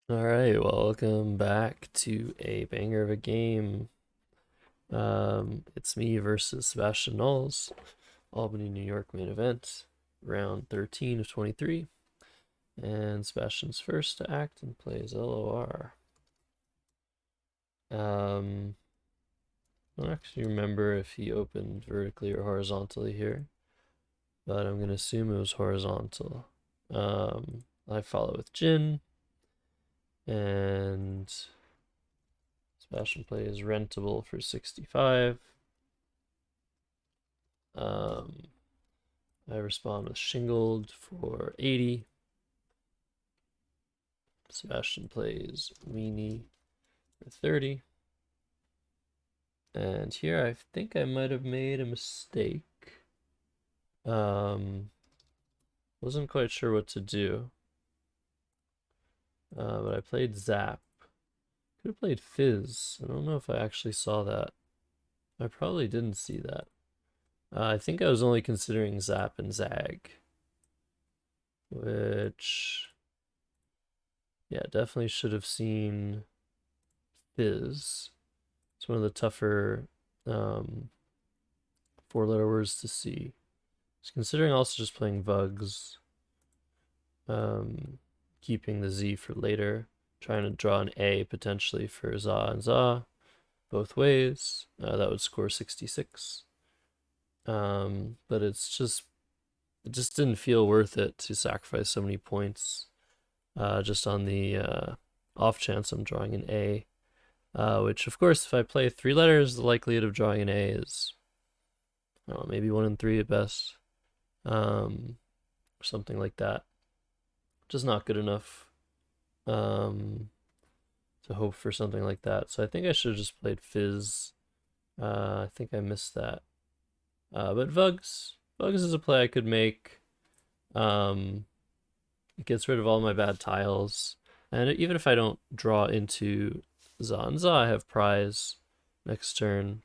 Alright, welcome back to a banger of a game. It's me versus Sebastian Knowles, Albany, New York main event, round 13 of 23. And Sebastian's first to act and plays LOR. I don't actually remember if he opened vertically or horizontally here, but I'm going to assume it was horizontal. I follow with Jin, and Sebastian plays Rentable for 65. I respond with Shingled for 80. Sebastian plays Weenie for 30. And here I think I might have made a mistake. Wasn't quite sure what to do. But I played Zap. Could have played Fizz. I don't know if I actually saw that. I probably didn't see that. I think I was only considering Zap and Zag. Which, yeah, definitely should have seen Fizz. It's one of the tougher four-letter words to see. So considering also just playing Vugs, keeping the Z for later, trying to draw an A potentially for Za and Za, both ways. That would score 66. But it just didn't feel worth it to sacrifice so many points just on the off chance I'm drawing an A. Which, of course, if I play three letters, the likelihood of drawing an A is, I don't know, maybe 1 in 3 at best. Or something like that. Just not good enough to hope for something like that. So I think I should have just played Fizz. I think I missed that. But Vugs is a play I could make. It gets rid of all my bad tiles. And even if I don't draw into Za and Za, I have prize next turn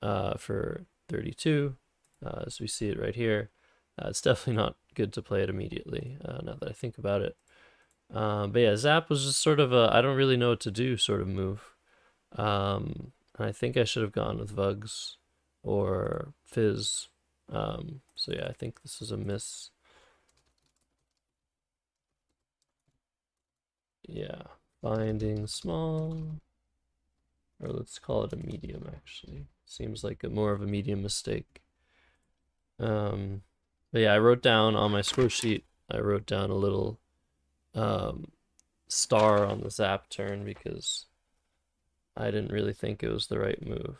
for 32, as we see it right here. It's definitely not good to play it immediately, now that I think about it. But yeah, Zap was just sort of a I don't really know what to do sort of move. And I think I should have gone with Vugs or Fizz. So yeah, I think this is a miss. Yeah, binding small, or let's call it a medium actually. Seems like more of a medium mistake. But yeah, I wrote down on my score sheet, I wrote down a little star on the Zap turn because I didn't really think it was the right move.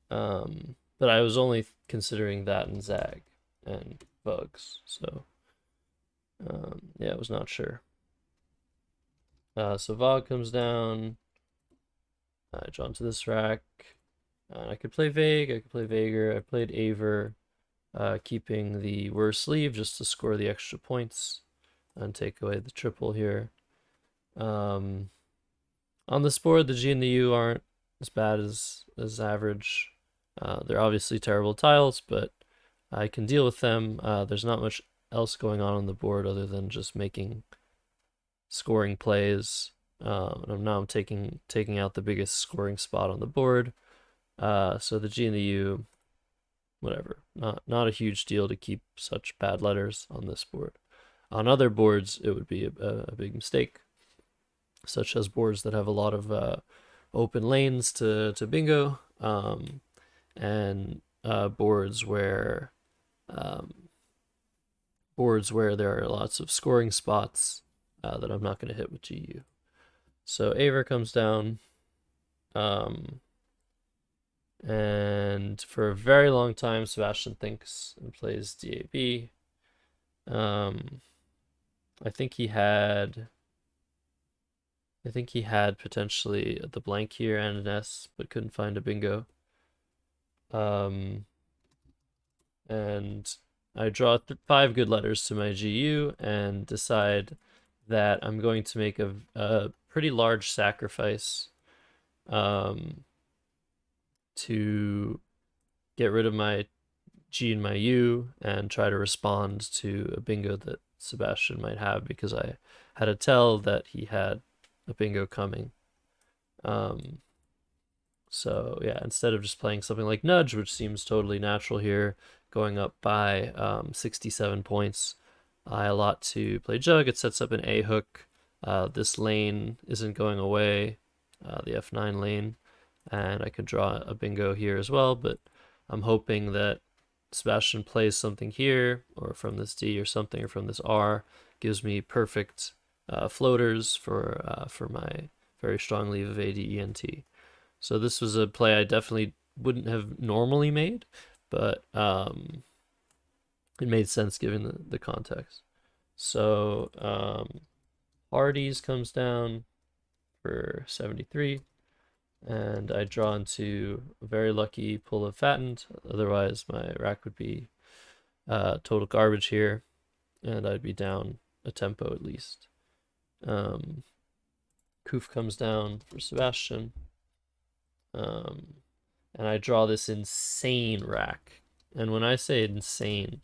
But I was only considering that and Zag and Bugs, so yeah, I was not sure. So Vog comes down. I draw into this rack. I could play Vague, I could play Vager. I played Aver, keeping the worst sleeve just to score the extra points and take away the triple here. On this board, the G and the U aren't as bad as average. They're obviously terrible tiles, but I can deal with them. There's not much else going on the board other than just making scoring plays. And now I'm taking out the biggest scoring spot on the board. So the G and the U, whatever. Not a huge deal to keep such bad letters on this board. On other boards, it would be a big mistake, such as boards that have a lot of open lanes to bingo, and boards where there are lots of scoring spots that I'm not going to hit with GU. So Aver comes down, and for a very long time, Sebastian thinks and plays DAB. I think he had potentially the blank here and an S, but couldn't find a bingo. And I draw 5 good letters to my GU and decide that I'm going to make a pretty large sacrifice to get rid of my G and my U and try to respond to a bingo that Sebastian might have, because I had a tell that he had a bingo coming. So yeah, instead of just playing something like Nudge, which seems totally natural here, going up by 67 points, I allot to play Jug. It sets up an A hook. This lane isn't going away, the F9 lane, and I could draw a bingo here as well, but I'm hoping that Sebastian plays something here, or from this D or something, or from this R, gives me perfect floaters for my very strong leave of A, D, E, and T. So this was a play I definitely wouldn't have normally made, but it made sense given the context. So Hardy's comes down for 73, and I draw into a very lucky pull of Fattened. Otherwise, my rack would be total garbage here, and I'd be down a tempo at least. Koof comes down for Sebastian. And I draw this insane rack. And when I say insane,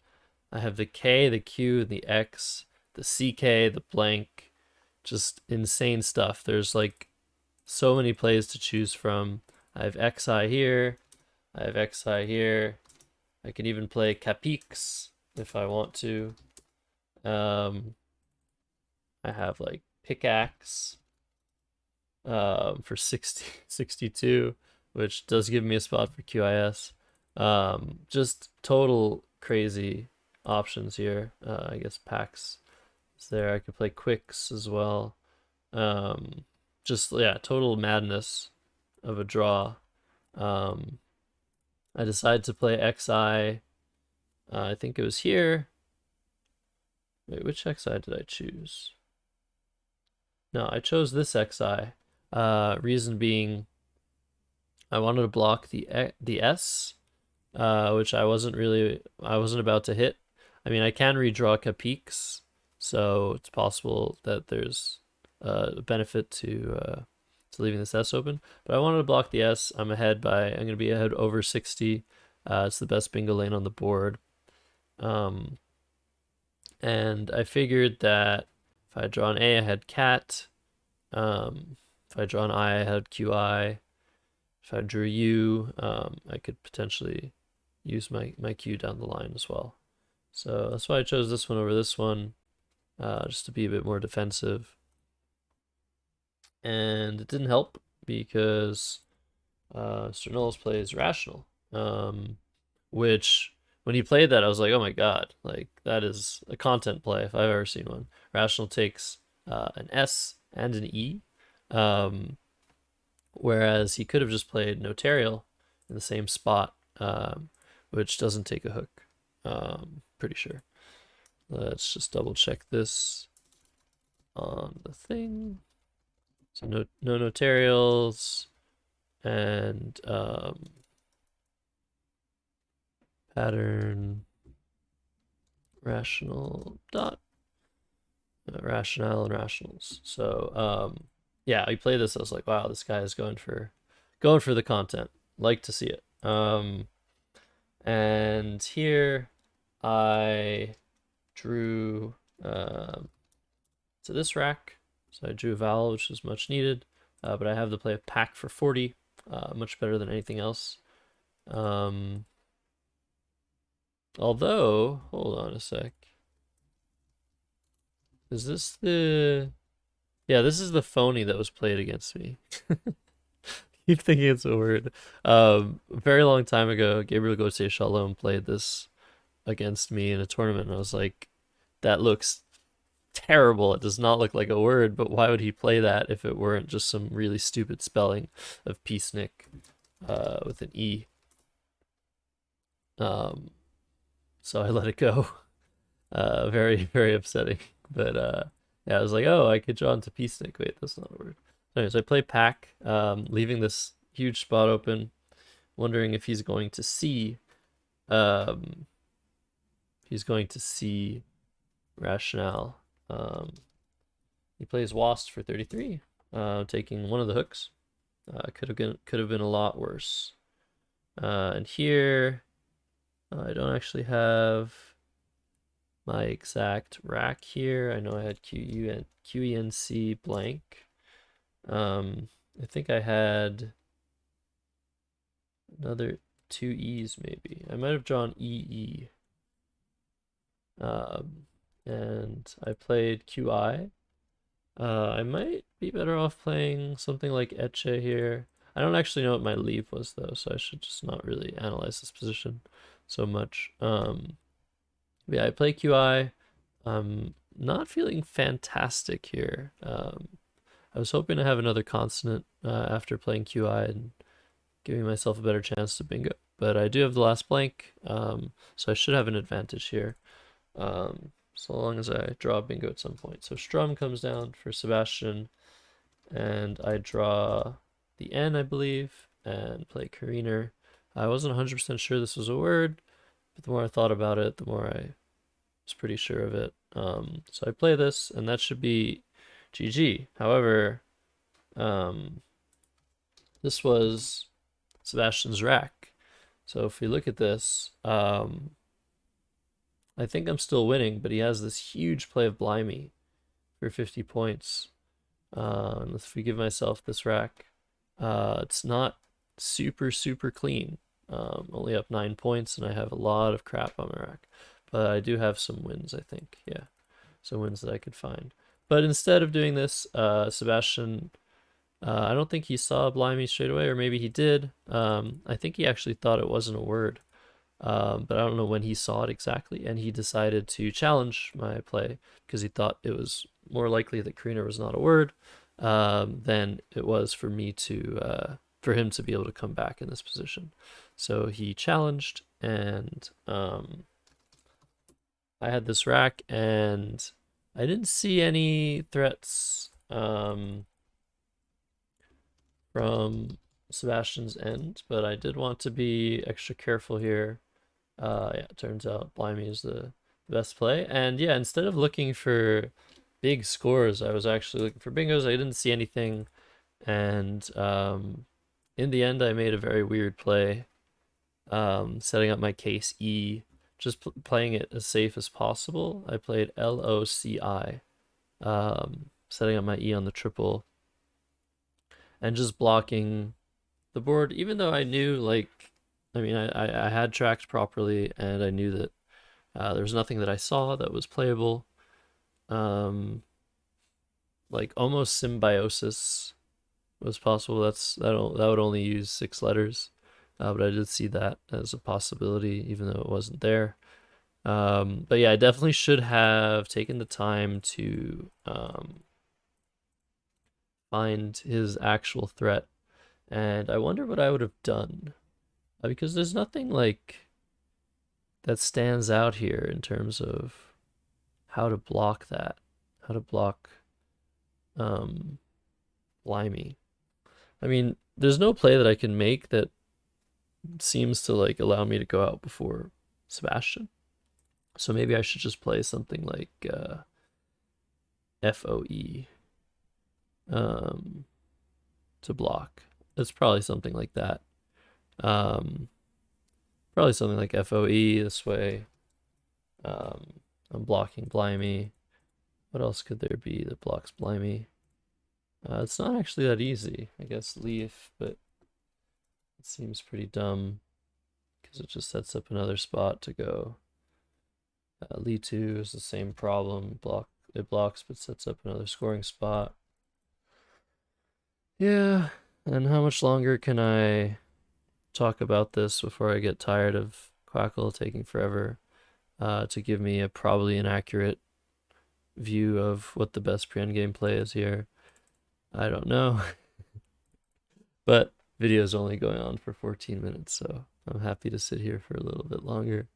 I have the K, the Q, the X, the CK, the blank, just insane stuff. There's like so many plays to choose from. I have XI here, I have XI here. I can even play Capix if I want to. I have like Pickaxe for 62, which does give me a spot for QIS. Just total crazy options here. I guess Pax is there. I could play Quicks as well. Just, yeah, total madness of a draw. I decided to play XI. I think it was here. Wait, which XI did I choose? No, I chose this XI. Reason being, I wanted to block the S, which I wasn't about to hit. I mean, I can redraw Capix, so it's possible that there's a benefit to leaving this S open. But I wanted to block the S. I'm gonna be ahead over 60. It's the best bingo lane on the board. And I figured that if I draw an A, I had cat. If I draw an I had QI. If I drew U, I could potentially use my Q down the line as well. So that's why I chose this one over this one, just to be a bit more defensive. And it didn't help because Mr. Knowles plays Rational, which when he played that, I was like, oh my god, like that is a content play if I've ever seen one. Rational takes an S and an E, whereas he could have just played Notarial in the same spot, which doesn't take a hook. Pretty sure. Let's just double check this on the thing. So no Notarials, and pattern rational dot rationale and rationals. So yeah, I played this. I was like, wow, this guy is going for the content. Like to see it. And here I drew to this rack. So I drew a vowel, which was much needed. But I have the play of pack for 40, much better than anything else. Although, hold on a sec. Is this the... Yeah, this is the phony that was played against me. Keep thinking it's a word. A very long time ago, Gabriel Gauthier Shalom played this against me in a tournament, and I was like, that looks terrible. It does not look like a word, but why would he play that if it weren't just some really stupid spelling of peacenik with an E? So I let it go. Very, very upsetting. But yeah, I was like, oh, I could draw into peacenik. Wait, that's not a word. Anyways, I play pack, leaving this huge spot open, wondering if he's going to see rationale. He plays Wast for 33, taking one of the hooks. Could have been a lot worse. And here, I don't actually have my exact rack here. I know I had QENC blank. I think I had another two E's maybe. I might have drawn EE. Um, and I played QI. I might be better off playing something like Etche here. I don't actually know what my leave was though, so I should just not really analyze this position so much. Yeah, I play QI. I'm not feeling fantastic here. I was hoping to have another consonant after playing QI and giving myself a better chance to bingo, but I do have the last blank, so I should have an advantage here. So long as I draw a bingo at some point. So Strum comes down for Sebastian, and I draw the N, I believe, and play Careener. I wasn't 100% sure this was a word, but the more I thought about it, the more I was pretty sure of it. So I play this, and that should be GG. However, this was Sebastian's rack. So if we look at this, I think I'm still winning, but he has this huge play of Blimey for 50 points. And if we give myself this rack, it's not super clean. Only up 9 points, and I have a lot of crap on my rack. But I do have some wins, I think. Yeah, some wins that I could find. But instead of doing this, Sebastian, I don't think he saw Blimey straight away, or maybe he did. I think he actually thought it wasn't a word. But I don't know when he saw it exactly, and he decided to challenge my play because he thought it was more likely that Careener was not a word than it was for me to for him to be able to come back in this position. So he challenged, and I had this rack, and I didn't see any threats from Sebastian's end, but I did want to be extra careful here. Yeah, it turns out Blimey is the best play. And yeah, instead of looking for big scores, I was actually looking for bingos. I didn't see anything. And in the end, I made a very weird play, setting up my case E, just playing it as safe as possible. I played LOCI, setting up my E on the triple, and just blocking the board, even though I knew, like, I mean, I had tracked properly, and I knew that there was nothing that I saw that was playable. Like almost symbiosis was possible. That would only use 6 letters, but I did see that as a possibility, even though it wasn't there. But yeah, I definitely should have taken the time to find his actual threat, and I wonder what I would have done because there's nothing like that stands out here in terms of how to block that, how to block Blimey. I mean, there's no play that I can make that seems to like allow me to go out before Sebastian. So maybe I should just play something like FOE to block. It's probably something like that. Probably something like FOE this way. I'm blocking Blimey. What else could there be that blocks Blimey? It's not actually that easy. I guess leaf, but it seems pretty dumb because it just sets up another spot to go. Lee 2 is the same problem. It blocks but sets up another scoring spot. Yeah, and how much longer can I talk about this before I get tired of Quackle taking forever to give me a probably inaccurate view of what the best pre-endgame play is here? I don't know. But video is only going on for 14 minutes, so I'm happy to sit here for a little bit longer.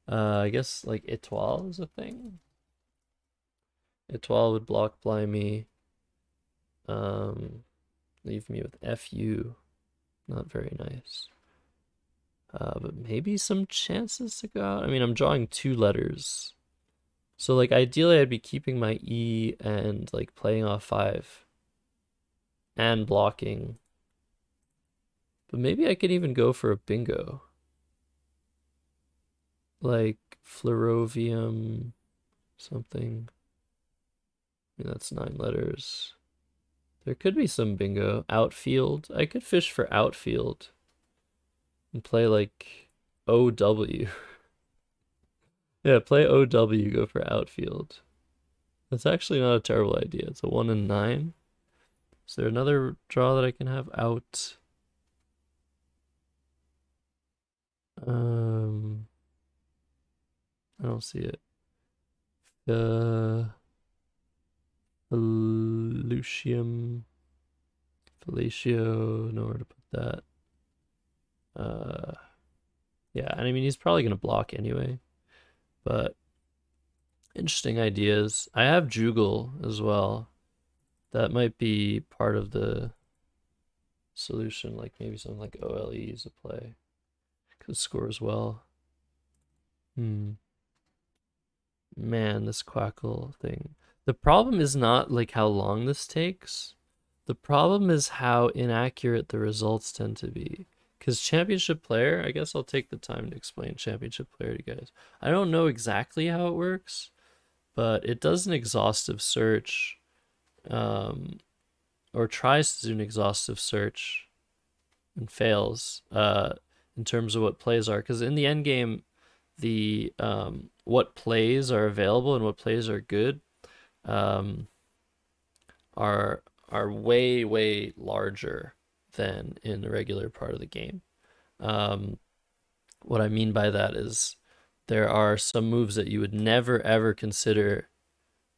I guess like Etoile is a thing. Etoile would block Blimey. Leave me with FU. Not very nice. But maybe some chances to go out. I mean, I'm drawing 2 letters. So like ideally I'd be keeping my E and like playing off 5 and blocking. But maybe I could even go for a bingo. Like Flerovium something. I mean, that's 9 letters. There could be some bingo. Outfield. I could fish for outfield and play like OW. Yeah, play OW, go for outfield. That's actually not a terrible idea. It's a 1 in 9. Is there another draw that I can have out? I don't see it. Felucium, Fellatio, nowhere to put that. Yeah, and I mean, he's probably going to block anyway, but interesting ideas. I have Jugal as well. That might be part of the solution, like maybe something like OLE is a play. Could score as well. Man, this Quackle thing. The problem is not like how long this takes. The problem is how inaccurate the results tend to be. Because championship player, I guess I'll take the time to explain championship player to you guys. I don't know exactly how it works, but it does an exhaustive search, or tries to do an exhaustive search and fails in terms of what plays are. Because in the end game, the what plays are available and what plays are good are way larger than in the regular part of the game. What I mean by that is there are some moves that you would never ever consider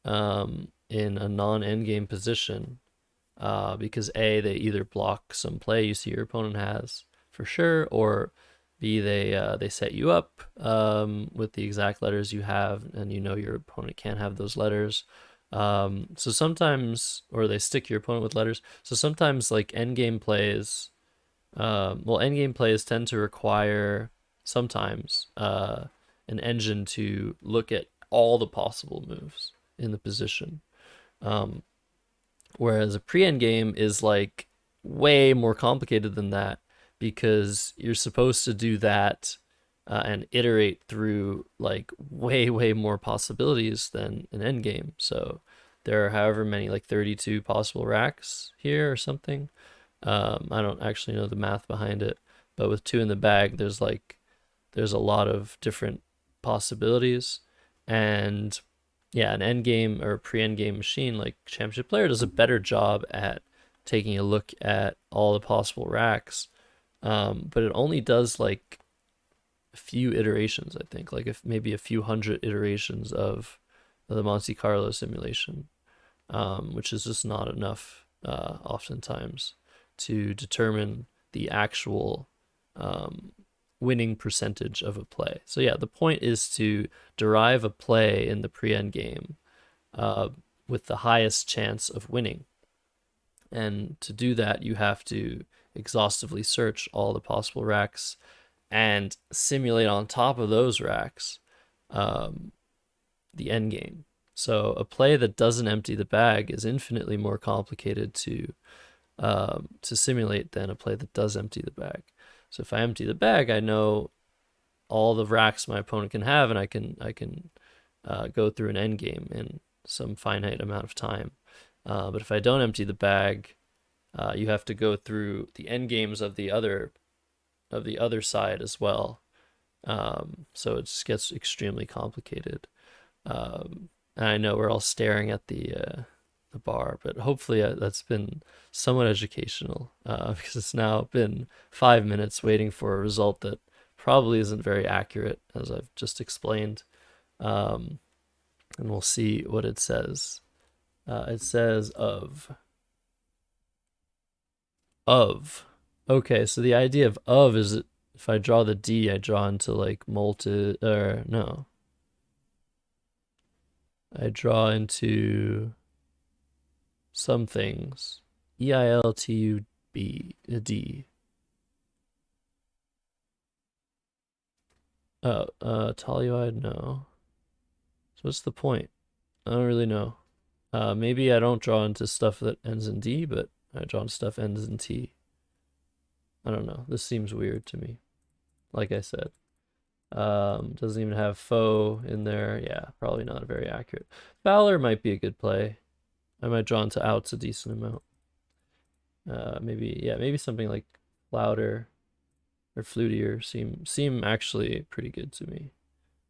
in a non-endgame position because A, they either block some play you see your opponent has for sure, or B, they set you up with the exact letters you have, and you know your opponent can't have those letters. So sometimes, or they stick your opponent with letters. So sometimes, like endgame plays, endgame plays tend to require sometimes an engine to look at all the possible moves in the position. Whereas a pre-end game is like way more complicated than that because you're supposed to do that and iterate through like way more possibilities than an end game. So there are however many, like 32 possible racks here or something. I don't actually know the math behind it, but with 2 in the bag, there's a lot of different possibilities. And yeah, an end game or pre-end game machine like championship player does a better job at taking a look at all the possible racks. But it only does like a few iterations, I think, like if maybe a few hundred iterations of the Monte Carlo simulation, which is just not enough oftentimes to determine the actual winning percentage of a play. So yeah, the point is to derive a play in the pre-end game with the highest chance of winning. And to do that, you have to exhaustively search all the possible racks and simulate on top of those racks the end game. So a play that doesn't empty the bag is infinitely more complicated to simulate than a play that does empty the bag. So if I empty the bag, I know all the racks my opponent can have, and I can go through an end game in some finite amount of time. But if I don't empty the bag, you have to go through the end games of the other side as well. So it just gets extremely complicated. And I know we're all staring at the bar, but hopefully that's been somewhat educational because it's now been 5 minutes waiting for a result that probably isn't very accurate, as I've just explained. And we'll see what it says. It says of. Okay, so the idea of is that if I draw the D, I draw into like molted, or no. I draw into some things. EILTUB, D. Oh, toluide, no. So what's the point? I don't really know. Maybe I don't draw into stuff that ends in D, but I draw into stuff ends in T. I don't know. This seems weird to me. Like I said. Doesn't even have faux in there. Yeah, probably not very accurate. Fowler might be a good play. I might draw into outs a decent amount. maybe something like louder or flutier seem actually pretty good to me.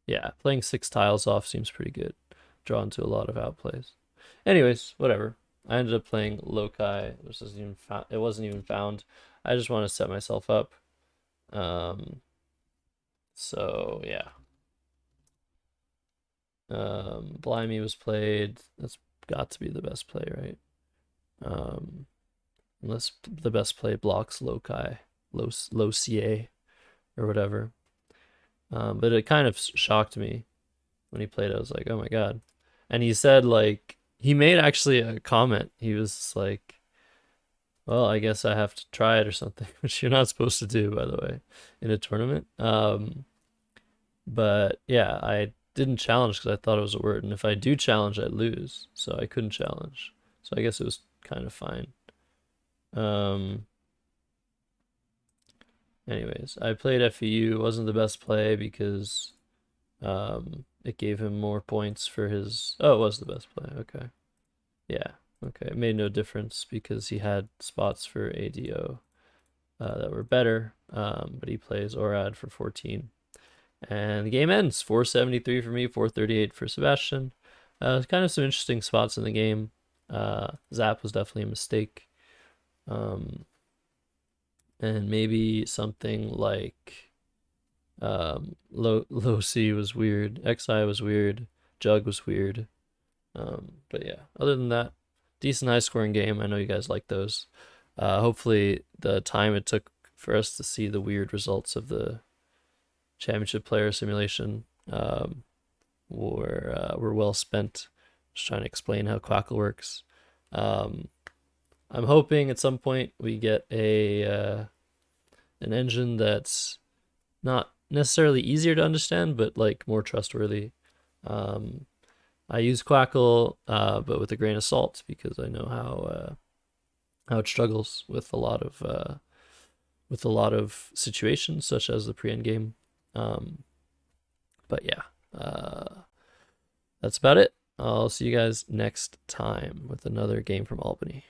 Yeah, playing 6 tiles off seems pretty good. Drawn to a lot of outplays. Anyways, whatever. I ended up playing Loci, which isn't even it wasn't even found. I just want to set myself up. So yeah. Blimey was played. That's got to be the best play, right? Unless the best play blocks Loci, Loci, or whatever. But it kind of shocked me when he played it. I was like, oh my god. And he said, like, he made actually a comment. He was like, well, I guess I have to try it or something, which you're not supposed to do, by the way, in a tournament. But yeah, I didn't challenge because I thought it was a word. And if I do challenge, I lose. So I couldn't challenge. So I guess it was kind of fine. Anyways, I played FEU. It wasn't the best play because it gave him more points for his... Oh, it was the best play. Okay. Yeah. Okay. It made no difference because he had spots for ADO that were better, but he plays Orad for 14. And the game ends 473 for me, 438 for Sebastian. Kind of some interesting spots in the game. Zap was definitely a mistake. And maybe something like low C was weird, XI was weird, Jug was weird. But yeah, other than that, decent high scoring game. I know you guys like those. Hopefully the time it took for us to see the weird results of the championship player simulation were well spent. Just trying to explain how Quackle works. I'm hoping at some point we get an engine that's not necessarily easier to understand, but like more trustworthy. I use Quackle, but with a grain of salt because I know how it struggles with a lot of situations, such as the pre-end game. But yeah, that's about it. I'll see you guys next time with another game from Albany.